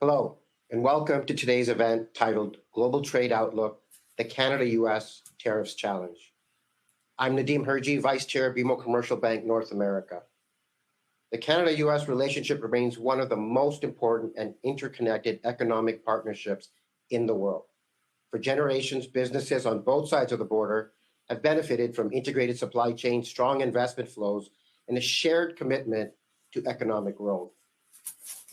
Hello, and welcome to today's event titled Global Trade Outlook, the Canada-U.S. Tariffs Challenge. I'm Nadim Hirji, Vice Chair of BMO Commercial Bank, North America. The Canada-U.S. relationship remains one of the most important and interconnected economic partnerships in the world. For generations, businesses on both sides of the border have benefited from integrated supply chains, strong investment flows, and a shared commitment to economic growth.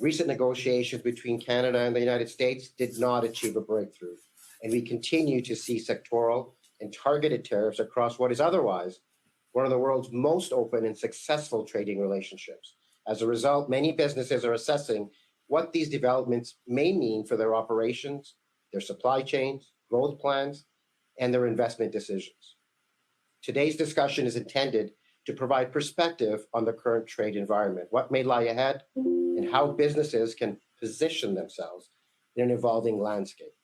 Recent negotiations between Canada and the United States did not achieve a breakthrough, and we continue to see sectoral and targeted tariffs across what is otherwise one of the world's most open and successful trading relationships. As a result, many businesses are assessing what these developments may mean for their operations, their supply chains, growth plans, and their investment decisions. Today's discussion is intended to provide perspective on the current trade environment, what may lie ahead, and how businesses can position themselves in an evolving landscape.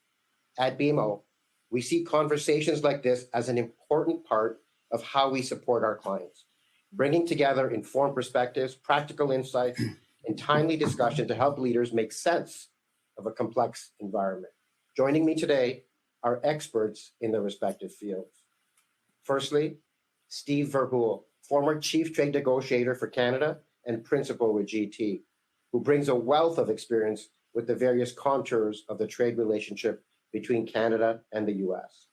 At BMO, we see conversations like this as an important part of how we support our clients, bringing together informed perspectives, practical insights, and timely discussion to help leaders make sense of a complex environment. Joining me today are experts in their respective fields. Firstly, Steve Verhoeven, former Chief Trade Negotiator for Canada and Principal with GT, who brings a wealth of experience with the various contours of the trade relationship between Canada and the U.S.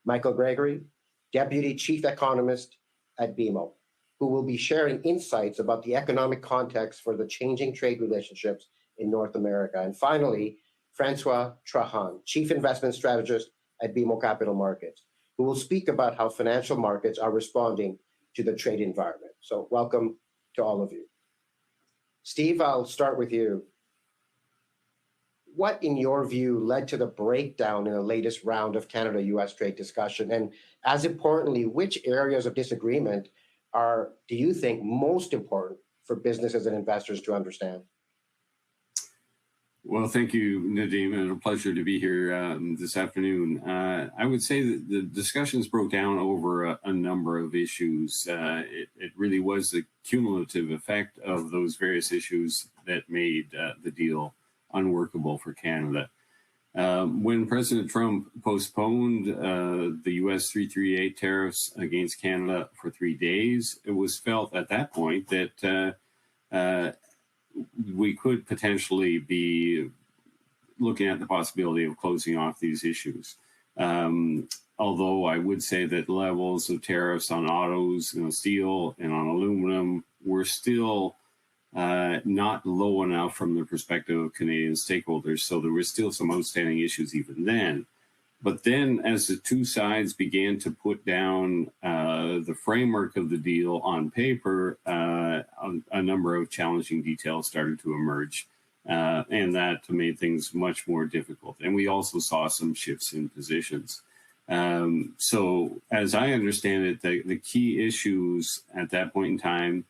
Michael Gregory, Deputy Chief Economist at BMO, who will be sharing insights about the economic context for the changing trade relationships in North America. And finally, Francois Trahan, Chief Investment Strategist at BMO Capital Markets, who will speak about how financial markets are responding to the trade environment. So welcome to all of you. Steve, I'll start with you. What, in your view, led to the breakdown in the latest round of Canada-U.S. trade discussion? And as importantly, which areas of disagreement do you think, most important for businesses and investors to understand? Well, thank you, Nadim, and a pleasure to be here this afternoon. I would say that the discussions broke down over a number of issues. It really was the cumulative effect of those various issues that made the deal unworkable for Canada. When President Trump postponed the U.S. 338 tariffs against Canada for 3 days, it was felt at that point that we could potentially be looking at the possibility of closing off these issues. Although I would say that levels of tariffs on autos, steel, and on aluminum were still not low enough from the perspective of Canadian stakeholders. So there were still some outstanding issues even then. But then as the two sides began to put down the framework of the deal on paper, a number of challenging details started to emerge. And that made things much more difficult. And we also saw some shifts in positions. So as I understand it, the key issues at that point in time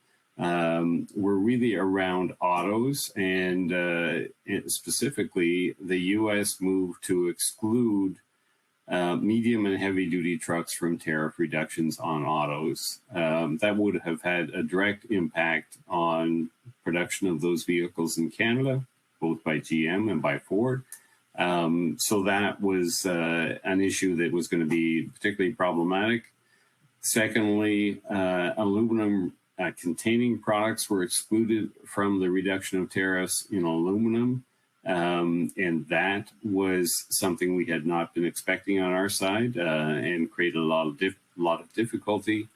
were really around autos, and specifically the U.S. moved to exclude medium and heavy duty trucks from tariff reductions on autos. That would have had a direct impact on production of those vehicles in Canada, both by GM and by Ford. So that was an issue that was going to be particularly problematic. Secondly, aluminum containing products were excluded from the reduction of tariffs in aluminum. And that was something we had not been expecting on our side and created a lot of difficulty.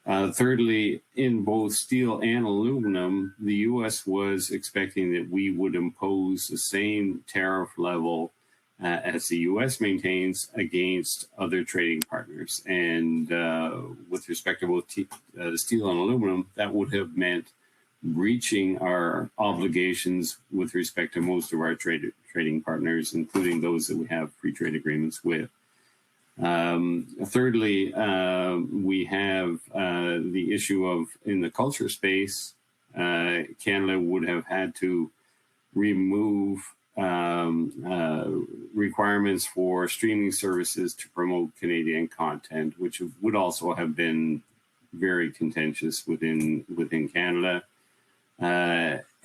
Thirdly, in both steel and aluminum, the U.S. was expecting that we would impose the same tariff level as the U.S. maintains against other trading partners. And with respect to both steel and aluminum, that would have meant reaching our obligations with respect to most of our trading partners, including those that we have free trade agreements with. Thirdly, we have the issue of, in the culture space, Canada would have had to remove requirements for streaming services to promote Canadian content, which would also have been very contentious within Canada.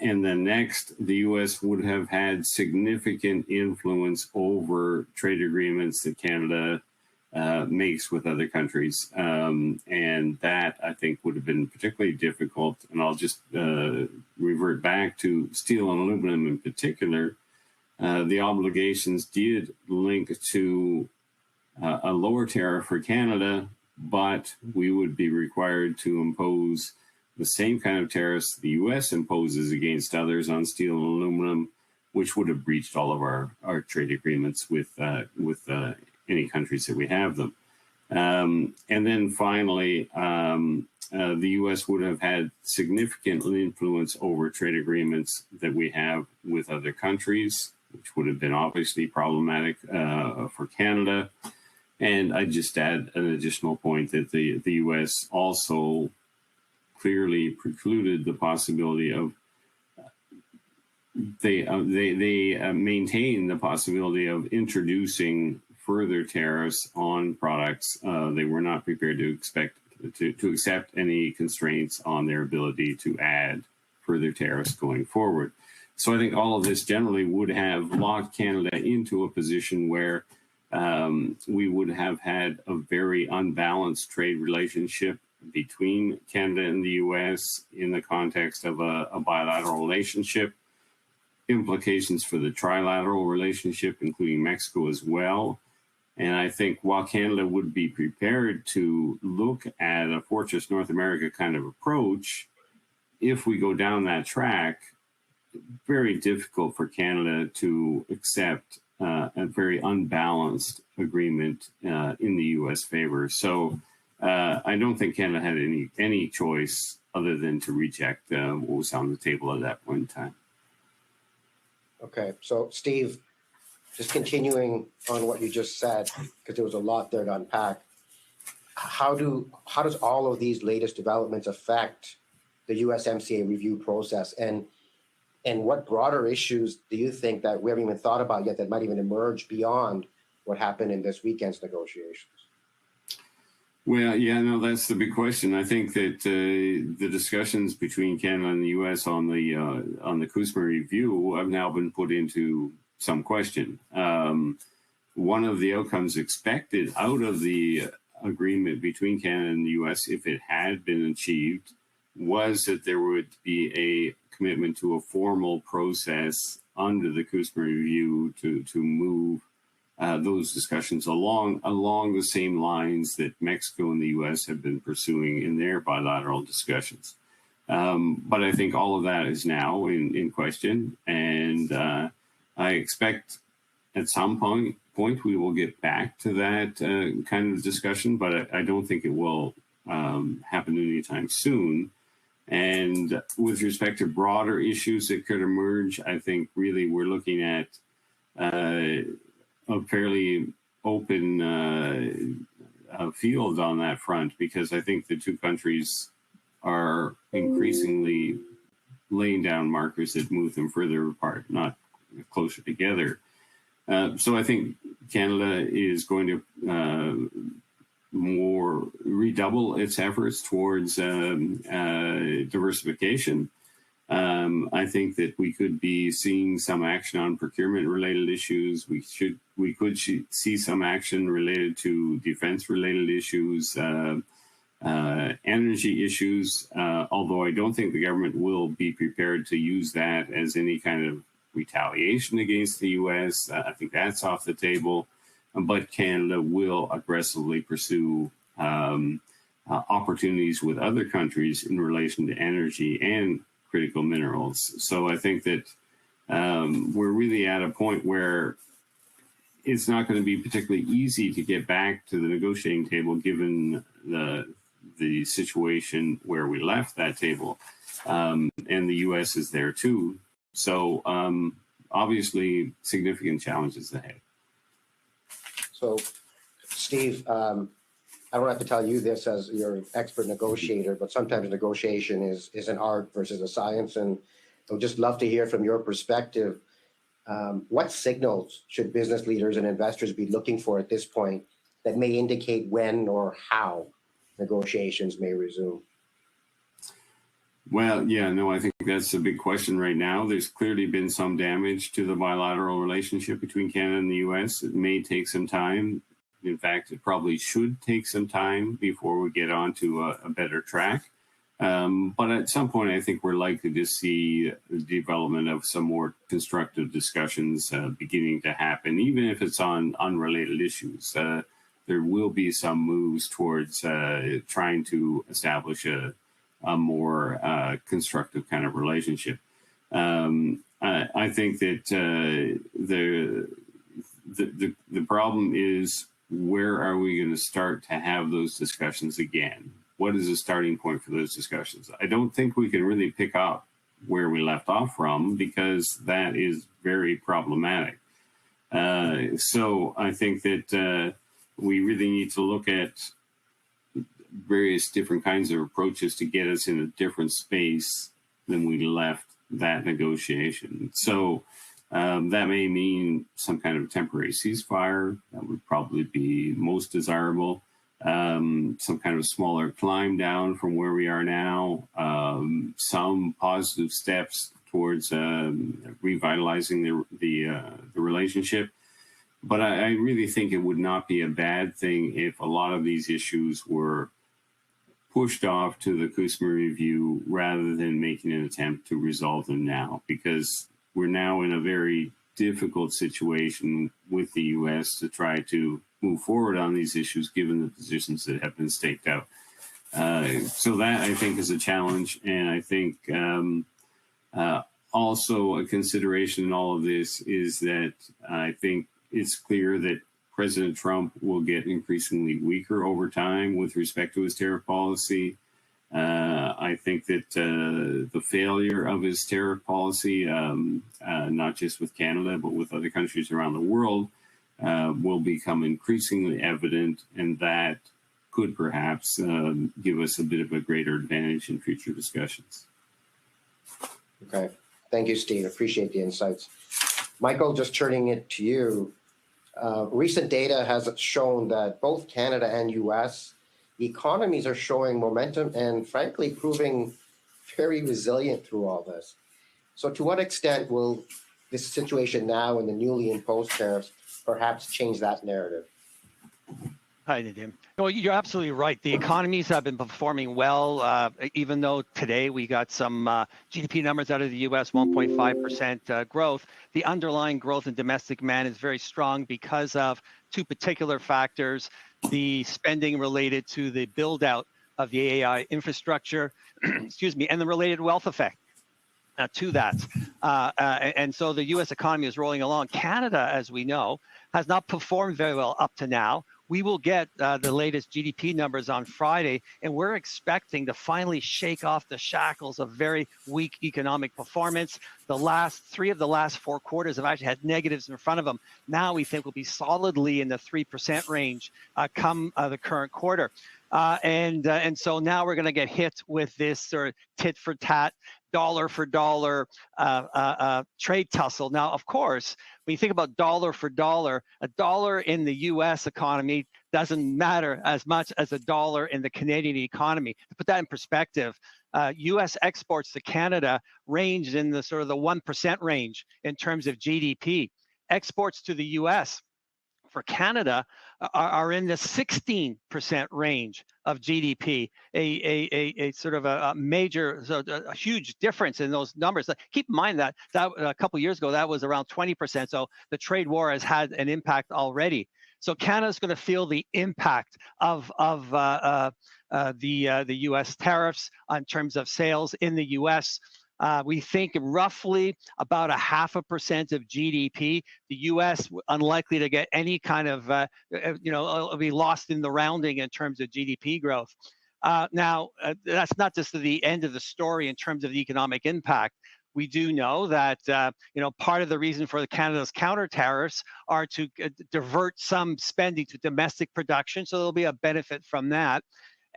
And then next, the U.S. would have had significant influence over trade agreements that Canada makes with other countries. And that, I think, would have been particularly difficult. And I'll just revert back to steel and aluminum in particular. The obligations did link to a lower tariff for Canada, but we would be required to impose the same kind of tariffs the U.S. imposes against others on steel and aluminum, which would have breached all of our trade agreements with any countries that we have them. And then finally, the U.S. would have had significant influence over trade agreements that we have with other countries, which would have been obviously problematic for Canada. And I just add an additional point that the U.S. also clearly precluded the possibility of they maintain the possibility of introducing further tariffs on products. They were not prepared to accept any constraints on their ability to add further tariffs going forward. So I think all of this generally would have locked Canada into a position where we would have had a very unbalanced trade relationship between Canada and the U.S. in the context of a bilateral relationship, implications for the trilateral relationship, including Mexico as well. And I think while Canada would be prepared to look at a Fortress North America kind of approach, if we go down that track, very difficult for Canada to accept a very unbalanced agreement in the U.S. favor. So I don't think Canada had any choice other than to reject what was on the table at that point in time. Okay, so Steve, just continuing on what you just said, because there was a lot there to unpack. How does all of these latest developments affect the USMCA review process, and what broader issues do you think that we haven't even thought about yet that might even emerge beyond what happened in this weekend's negotiations? Well, yeah, no, that's the big question. I think that the discussions between Canada and the U.S. on the CUSMA review have now been put into some question. One of the outcomes expected out of the agreement between Canada and the U.S., if it had been achieved, was that there would be a commitment to a formal process under the CUSMA review to move those discussions along the same lines that Mexico and the U.S. have been pursuing in their bilateral discussions. But I think all of that is now in question, and I expect at some point we will get back to that kind of discussion, but I don't think it will happen anytime soon. And with respect to broader issues that could emerge, I think really we're looking at a fairly open field on that front, because I think the two countries are increasingly laying down markers that move them further apart, not closer together. So I think Canada is going to more redouble its efforts towards diversification. I think that we could be seeing some action on procurement-related issues. We could see some action related to defense-related issues, energy issues. Although I don't think the government will be prepared to use that as any kind of retaliation against the U.S. I think that's off the table. But Canada will aggressively pursue opportunities with other countries in relation to energy and critical minerals. So I think that we're really at a point where it's not going to be particularly easy to get back to the negotiating table, given the situation where we left that table. And the U.S. is there too. So obviously significant challenges ahead. So, Steve, I don't have to tell you this as you're an expert negotiator, but sometimes negotiation is an art versus a science. And I would just love to hear from your perspective, what signals should business leaders and investors be looking for at this point that may indicate when or how negotiations may resume? Well, yeah, no, I think that's a big question right now. There's clearly been some damage to the bilateral relationship between Canada and the U.S. It may take some time. In fact, it probably should take some time before we get onto a better track. But at some point, I think we're likely to see the development of some more constructive discussions beginning to happen, even if it's on unrelated issues. There will be some moves towards trying to establish a more constructive kind of relationship. I think that the problem is, where are we going to start to have those discussions again? What is the starting point for those discussions? I don't think we can really pick up where we left off from, because that is very problematic. So I think that we really need to look at various different kinds of approaches to get us in a different space than we left that negotiation. So that may mean some kind of temporary ceasefire. That would probably be most desirable. Some kind of smaller climb down from where we are now. Some positive steps towards revitalizing the relationship. But I really think it would not be a bad thing if a lot of these issues were pushed off to the CUSMA review rather than making an attempt to resolve them now, because we're now in a very difficult situation with the U.S. to try to move forward on these issues, given the positions that have been staked out. So that, I think, is a challenge. And I think also a consideration in all of this is that I think it's clear that President Trump will get increasingly weaker over time with respect to his tariff policy. I think that the failure of his tariff policy, not just with Canada, but with other countries around the world, will become increasingly evident, and that could perhaps give us a bit of a greater advantage in future discussions. Okay. Thank you, Steve. Appreciate the insights. Michael, just turning it to you. Recent data has shown that both Canada and U.S. economies are showing momentum and, frankly, proving very resilient through all this. So to what extent will this situation now and the newly imposed tariffs perhaps change that narrative? Hi, Nadim. No, you're absolutely right. The economies have been performing well, even though today we got some GDP numbers out of the U.S., 1.5% growth. The underlying growth in domestic demand is very strong because of two particular factors: the spending related to the build out of the AI infrastructure, excuse me, and the related wealth effect to that. And so the U.S. economy is rolling along. Canada, as we know, has not performed very well up to now. We will get the latest GDP numbers on Friday, and we're expecting to finally shake off the shackles of very weak economic performance. The last three of the last 4 quarters have actually had negatives in front of them. Now we think we'll be solidly in the 3% range come the current quarter. And so now we're going to get hit with this sort of tit for tat, dollar for dollar trade tussle. Now, of course, when you think about dollar for dollar, a dollar in the U.S. economy doesn't matter as much as a dollar in the Canadian economy. To put that in perspective, U.S. exports to Canada range in the sort of the 1% range in terms of GDP. Exports to the U.S. for Canada are in the 16% range of GDP, a sort of a major, a huge difference in those numbers. Keep in mind that a couple of years ago, that was around 20%. So the trade war has had an impact already. So Canada's going to feel the impact of the U.S. tariffs in terms of sales in the U.S. We think roughly about 0.5% of GDP. The U.S. unlikely to get any kind of, it'll be lost in the rounding in terms of GDP growth. Now, that's not just the end of the story in terms of the economic impact. We do know that part of the reason for Canada's counter tariffs are to divert some spending to domestic production, so there'll be a benefit from that.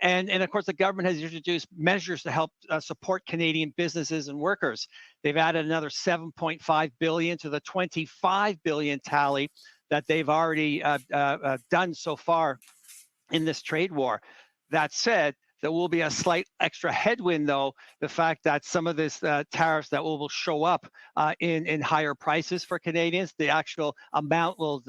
And of course, the government has introduced measures to help support Canadian businesses and workers. They've added another $7.5 billion to the $25 billion tally that they've already done so far in this trade war. That said, There will be a slight extra headwind, though, the fact that some of this tariffs that will show up in higher prices for Canadians. The actual amount will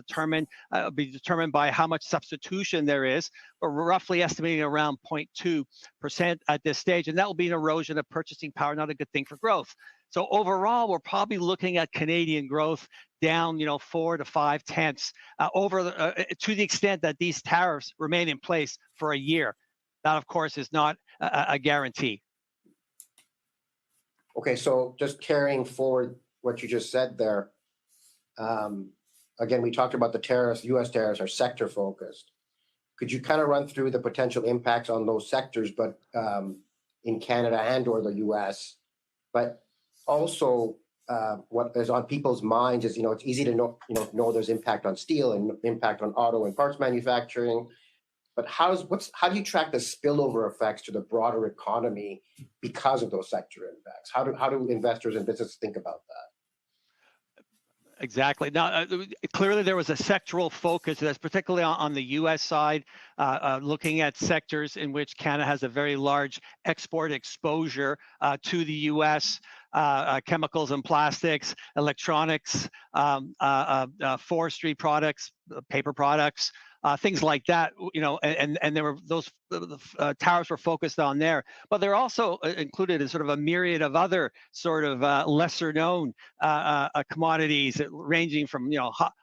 be determined by how much substitution there is, but we're roughly estimating around 0.2% at this stage, and that will be an erosion of purchasing power, not a good thing for growth. So overall, we're probably looking at Canadian growth down, 4 to 5 tenths to the extent that these tariffs remain in place for a year. That, of course, is not a guarantee. Okay, so just carrying forward what you just said there, again, we talked about the tariffs, U.S. tariffs are sector focused. Could you kind of run through the potential impacts on those sectors, but in Canada and or the U.S., but also what is on people's minds is, it's easy to know there's impact on steel and impact on auto and parts manufacturing, but how do you track the spillover effects to the broader economy because of those sector impacts? How do investors and businesses think about that? Exactly. Now, clearly there was a sectoral focus that's particularly on the U.S. side, looking at sectors in which Canada has a very large export exposure to the U.S., chemicals and plastics, electronics, forestry products, paper products, things like that, and there were those tariffs were focused on there, but they're also included in sort of a myriad of other sort of lesser known commodities, ranging from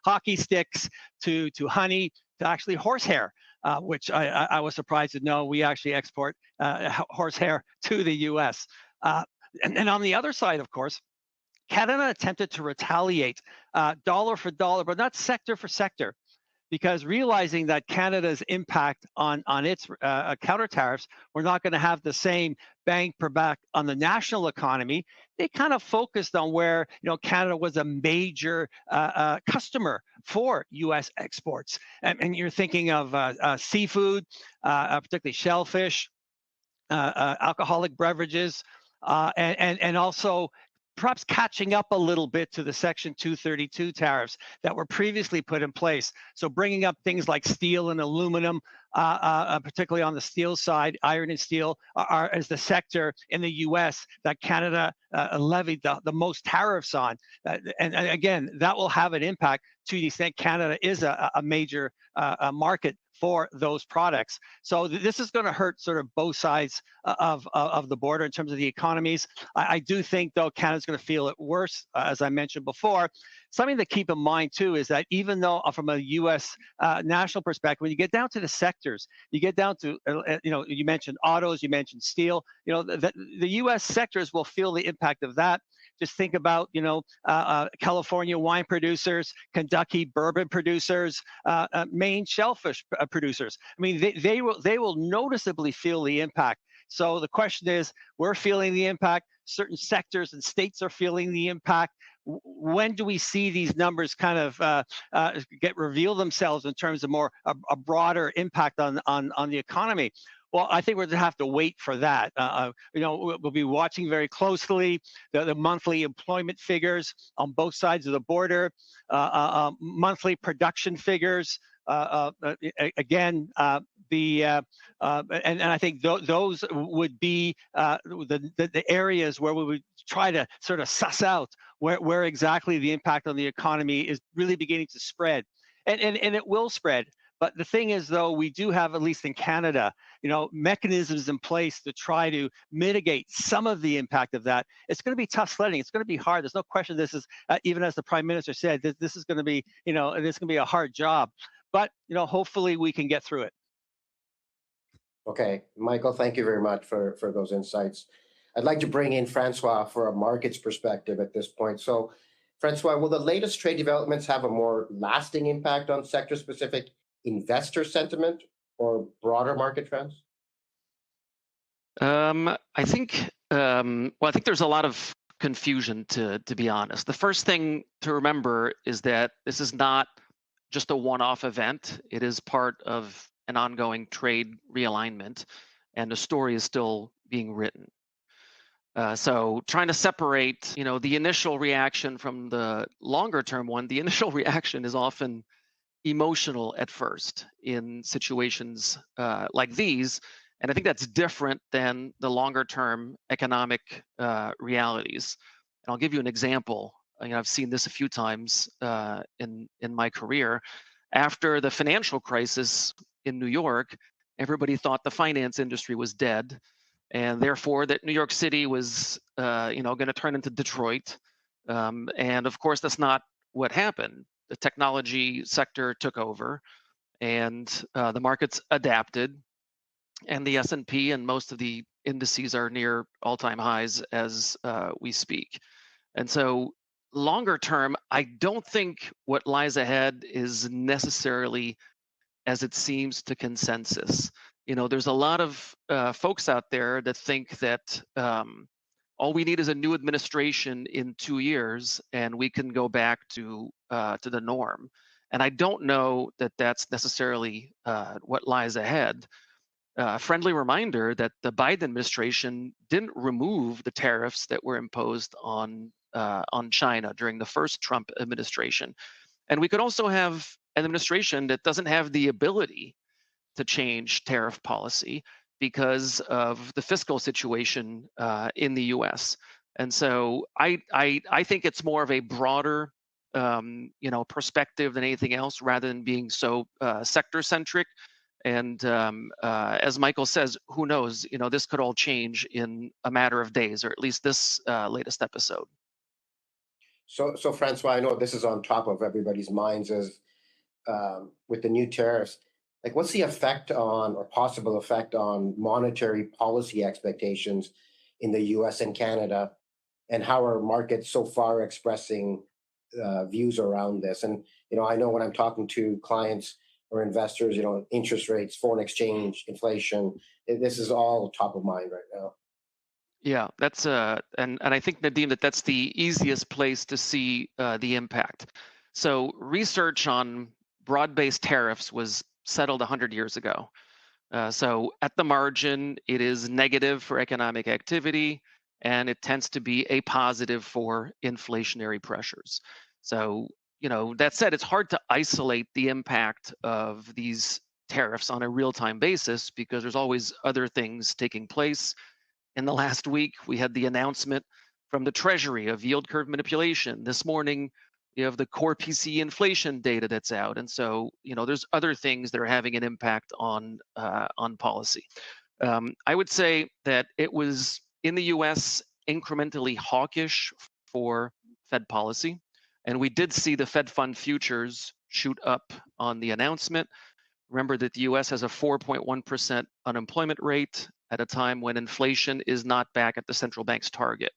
hockey sticks to honey to actually horsehair, which I was surprised to know we actually export horsehair to the U.S. And on the other side, of course, Canada attempted to retaliate dollar for dollar, but not sector for sector, because realizing that Canada's impact on its counter tariffs were not going to have the same bang per buck on the national economy, they kind of focused on where Canada was a major customer for U.S. exports, and you're thinking of seafood, particularly shellfish, alcoholic beverages, and also perhaps catching up a little bit to the Section 232 tariffs that were previously put in place. So bringing up things like steel and aluminum, particularly on the steel side, iron and steel is the sector in the U.S. that Canada levied the most tariffs on. And again, that will have an impact to the extent Canada is a major market for those products. So this is going to hurt sort of both sides of the border in terms of the economies. I do think, though, Canada's going to feel it worse, as I mentioned before. Something to keep in mind, too, is that even though from a U.S. National perspective, when you get down to the sectors, you get down to, you mentioned autos, you mentioned steel, the U.S. sectors will feel the impact of that. Just think about, California wine producers, Kentucky bourbon producers, Maine shellfish producers. I mean, they will noticeably feel the impact. So the question is, we're feeling the impact. Certain sectors and states are feeling the impact. When do we see these numbers kind of reveal themselves in terms of a broader impact on the economy? Well, I think we're going to have to wait for that. We'll be watching very closely the monthly employment figures on both sides of the border, monthly production figures. Again, and I think those would be the areas where we would try to sort of suss out where exactly the impact on the economy is really beginning to spread, and it will spread. But the thing is, though, we do have, at least in Canada, mechanisms in place to try to mitigate some of the impact of that. It's going to be tough sledding. It's going to be hard. There's no question. This is, even as the Prime Minister said, this is going to be, this is going to be a hard job. But hopefully we can get through it. Okay, Michael, thank you very much for those insights. I'd like to bring in Francois for a markets perspective at this point. So, Francois, will the latest trade developments have a more lasting impact on sector-specific investor sentiment or broader market trends? I think there's a lot of confusion, to be honest. The first thing to remember is that this is not just a one-off event. It is part of an ongoing trade realignment, and the story is still being written. So trying to separate, the initial reaction from the longer-term one, the initial reaction is often emotional at first in situations like these, And I think that's different than the longer term economic realities. And I'll give you an example. I've seen this a few times in my career. After the financial crisis in New York, everybody thought the finance industry was dead, and therefore that New York City was, going to turn into Detroit. And of course, that's not what happened. The technology sector took over, and the markets adapted, and the S&P and most of the indices are near all-time highs as we speak. And so, longer term, I don't think what lies ahead is necessarily as it seems to consensus. There's a lot of folks out there that think that all we need is a new administration in 2 years, and we can go back to the norm. And I don't know that that's necessarily what lies ahead. Friendly reminder that the Biden administration didn't remove the tariffs that were imposed on China during the first Trump administration. And we could also have an administration that doesn't have the ability to change tariff policy because of the fiscal situation in the U.S. And so I think it's more of a broader perspective than anything else, rather than being so sector centric. And as Michael says, who knows? This could all change in a matter of days, or at least this latest episode. So Francois, I know this is on top of everybody's minds as with the new tariffs. Like, what's the effect on, or possible effect on, monetary policy expectations in the U.S. and Canada, and how are markets so far expressing views around this? And I know when I'm talking to clients or investors, interest rates, foreign exchange, inflation, this is all top of mind right now. Yeah, that's and I think, Nadim, that's the easiest place to see the impact. So research on broad-based tariffs was settled 100 years ago. So at the margin, it is negative for economic activity, and it tends to be a positive for inflationary pressures. So, that said, it's hard to isolate the impact of these tariffs on a real-time basis because there's always other things taking place. In the last week, we had the announcement from the Treasury of yield curve manipulation. This morning, you have the core PCE inflation data that's out, and so there's other things that are having an impact on policy. I would say that it was in the U.S. incrementally hawkish for Fed policy, and we did see the Fed fund futures shoot up on the announcement. Remember that the U.S. has a 4.1% unemployment rate at a time when inflation is not back at the central bank's target.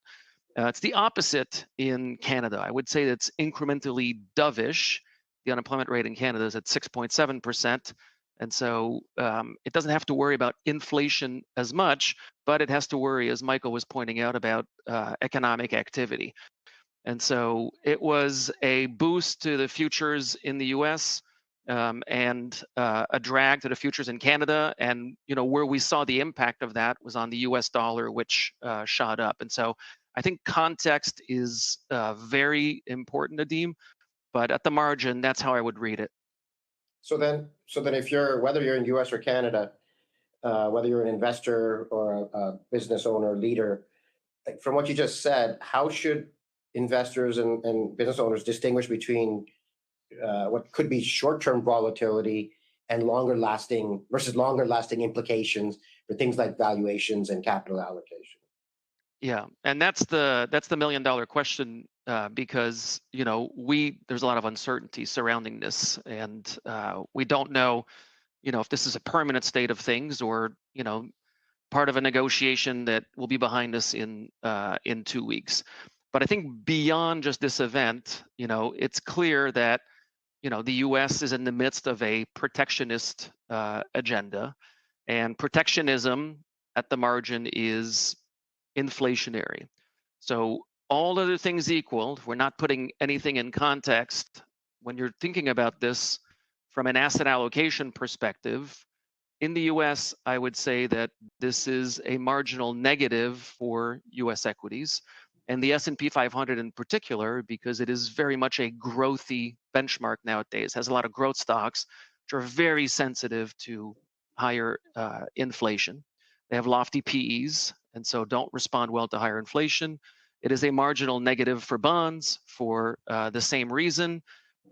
It's the opposite in Canada. I would say that's incrementally dovish. The unemployment rate in Canada is at 6.7%. And so it doesn't have to worry about inflation as much, but it has to worry, as Michael was pointing out, about economic activity. And so it was a boost to the futures in the U.S., and a drag to the futures in Canada. And where we saw the impact of that was on the U.S. dollar, which shot up. And so I think context is very important, Nadim. But at the margin, that's how I would read it. So then, if whether you're in U.S. or Canada, whether you're an investor or a business owner, leader, like from what you just said, how should investors and business owners distinguish between what could be short-term volatility and longer-lasting implications for things like valuations and capital allocation? Yeah, and that's the million-dollar question, because there's a lot of uncertainty surrounding this, and we don't know if this is a permanent state of things or part of a negotiation that will be behind us in 2 weeks. But I think beyond just this event, it's clear that the U.S. is in the midst of a protectionist agenda, and protectionism at the margin is inflationary. So all other things equal, if we're not putting anything in context, when you're thinking about this from an asset allocation perspective, in the U.S., I would say that this is a marginal negative for U.S. equities, and the S&P 500 in particular, because it is very much a growthy benchmark nowadays, has a lot of growth stocks, which are very sensitive to higher inflation. They have lofty PEs, and so don't respond well to higher inflation. It is a marginal negative for bonds for the same reason.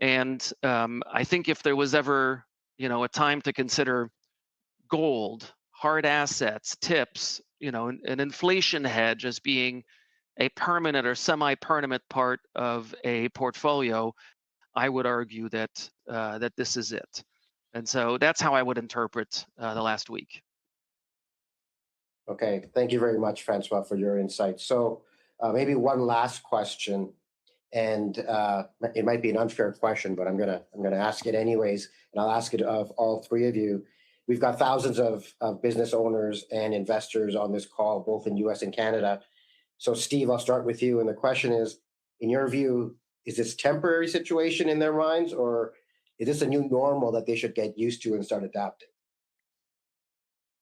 And I think if there was ever, a time to consider gold, hard assets, tips, an inflation hedge as being a permanent or semi-permanent part of a portfolio, I would argue that that this is it. And so that's how I would interpret the last week. Okay, thank you very much, Francois, for your insight. So maybe one last question, and it might be an unfair question, but I'm gonna ask it anyways, and I'll ask it of all three of you. We've got thousands of business owners and investors on this call, both in U.S. and Canada. So, Steve, I'll start with you, and the question is, in your view, is this temporary situation in their minds, or is this a new normal that they should get used to and start adapting?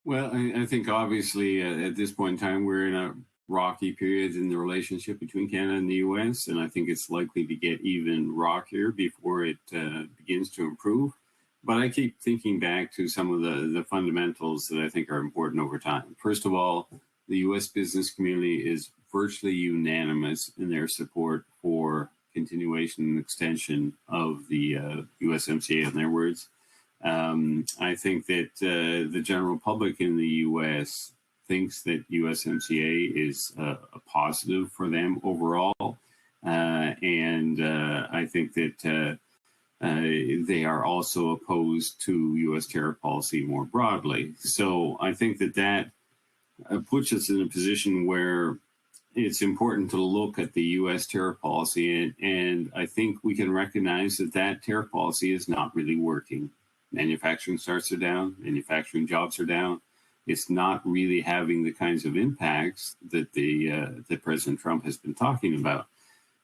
Well, I think obviously at this point in time, we're in a rocky period in the relationship between Canada and the U.S., and I think it's likely to get even rockier before it begins to improve. But I keep thinking back to some of the fundamentals that I think are important over time. First of all, the U.S. business community is virtually unanimous in their support for continuation and extension of the USMCA, in their words. I think that the general public in the U.S. thinks that USMCA is a positive for them overall. And I think that they are also opposed to U.S. tariff policy more broadly. So I think that puts us in a position where it's important to look at the U.S. tariff policy. And I think we can recognize that tariff policy is not really working. Manufacturing starts are down, manufacturing jobs are down. It's not really having the kinds of impacts that that President Trump has been talking about.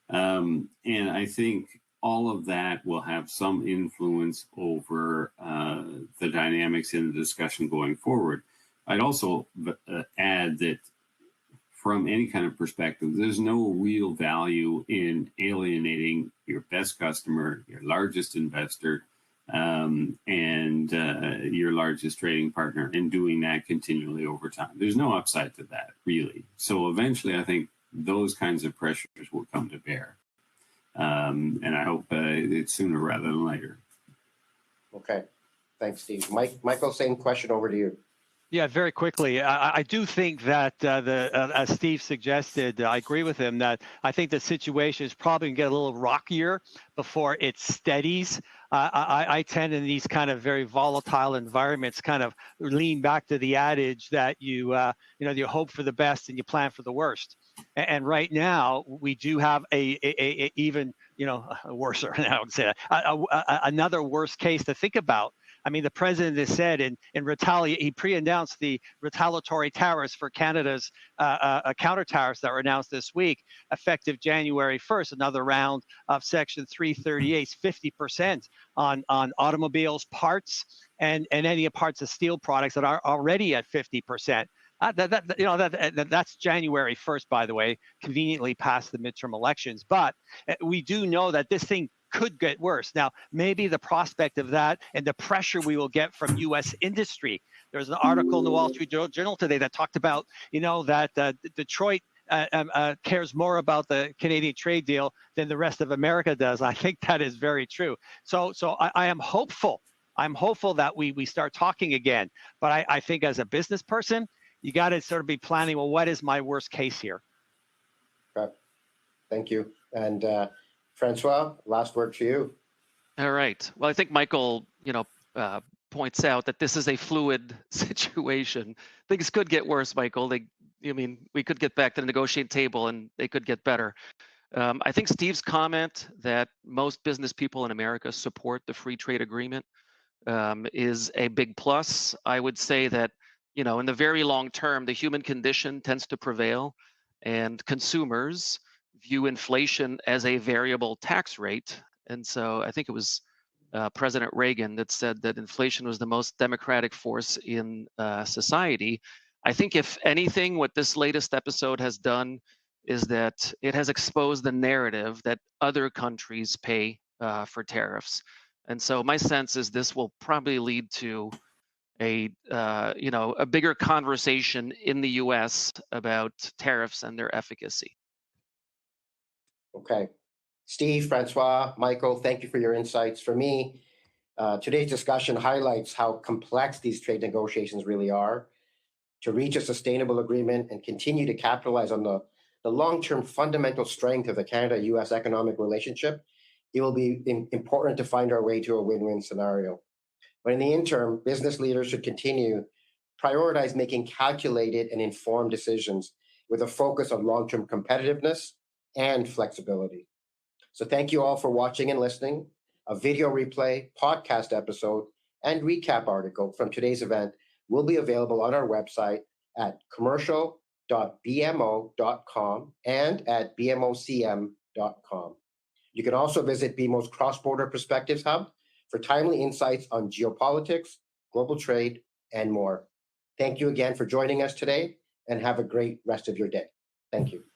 And I think all of that will have some influence over the dynamics in the discussion going forward. I'd also add that from any kind of perspective, there's no real value in alienating your best customer, your largest investor, and your largest trading partner, and doing that continually over time. There's no upside to that, really. So eventually, I think those kinds of pressures will come to bear. And I hope it's sooner rather than later. Okay. Thanks, Steve. Michael, same question over to you. Yeah, very quickly. I do think that as Steve suggested, I agree with him that I think the situation is probably going to get a little rockier before it steadies. I tend in these kind of very volatile environments kind of lean back to the adage that you hope for the best and you plan for the worst. And right now we do have a even worse, I would say another worst case to think about. I mean, the president has said he pre-announced the retaliatory tariffs for Canada's counter tariffs that were announced this week, effective January 1st, another round of Section 338, 50% on automobiles, parts, and any parts of steel products that are already at 50%. That's January 1st, by the way, conveniently past the midterm elections. But we do know that this thing could get worse. Now, maybe the prospect of that and the pressure we will get from U.S. industry. There's an article in the Wall Street Journal today that talked about, that Detroit cares more about the Canadian trade deal than the rest of America does. I think that is very true. So I am hopeful. I'm hopeful that we start talking again. But I think as a business person, you got to sort of be planning, well, what is my worst case here? Okay. Thank you. And Francois, last word to you. All right. Well, I think Michael, points out that this is a fluid situation. Things could get worse, Michael. We could get back to the negotiating table and they could get better. I think Steve's comment that most business people in America support the free trade agreement is a big plus. I would say that, in the very long term, the human condition tends to prevail, and consumers view inflation as a variable tax rate. And so I think it was President Reagan that said that inflation was the most democratic force in society. I think if anything, what this latest episode has done is that it has exposed the narrative that other countries pay for tariffs. And so my sense is this will probably lead to a bigger conversation in the U.S. about tariffs and their efficacy. Okay. Steve, Francois, Michael, thank you for your insights. For me, today's discussion highlights how complex these trade negotiations really are. To reach a sustainable agreement and continue to capitalize on the long-term fundamental strength of the Canada-U.S. economic relationship, it will be important to find our way to a win-win scenario. But in the interim, business leaders should continue prioritize making calculated and informed decisions with a focus on long-term competitiveness and flexibility. So thank you all for watching and listening. A video replay, podcast episode, and recap article from today's event will be available on our website at commercial.bmo.com and at bmocm.com. You can also visit BMO's Cross-Border Perspectives Hub for timely insights on geopolitics, global trade, and more. Thank you again for joining us today, and have a great rest of your day. Thank you.